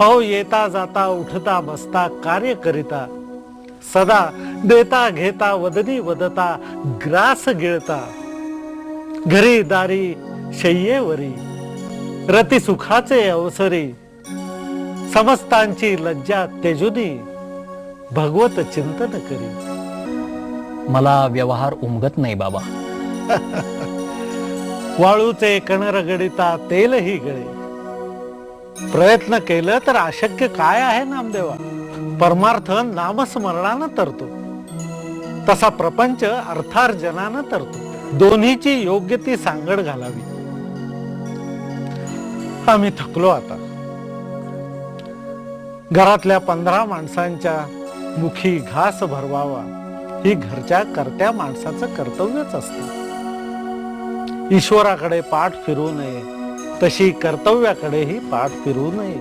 अहो येता जाता उठता बसता कार्य करिता, सदा देता घेता वदनी वदता ग्रास गिळता, घरी दारी शय्येवरी रती सुखाचे अवसरी, समस्तांची लज्जा तेजुनी भगवत चिंतन करी. मला व्यवहार उमगत नाही बाबा. वाळूचे कण रगडिता तेलही गळे, प्रयत्न केलं तर अशक्य काय आहे नामदेवा. परमार्थ नामस्मरणानं तरतो, तसा प्रपंच अर्थार्जनानं तरतो. दोन्हीची योग्य ती सांगड घालावी. आम्ही थकलो आता. घरातल्या 15 माणसांच्या मुखी घास भरवावा ही घरच्या कर्त्या माणसाचं कर्तव्यच असतं. ईश्वराकडे पाठ फिरू नये, तशी कर्तव्याकडेही पाठ फिरू नये.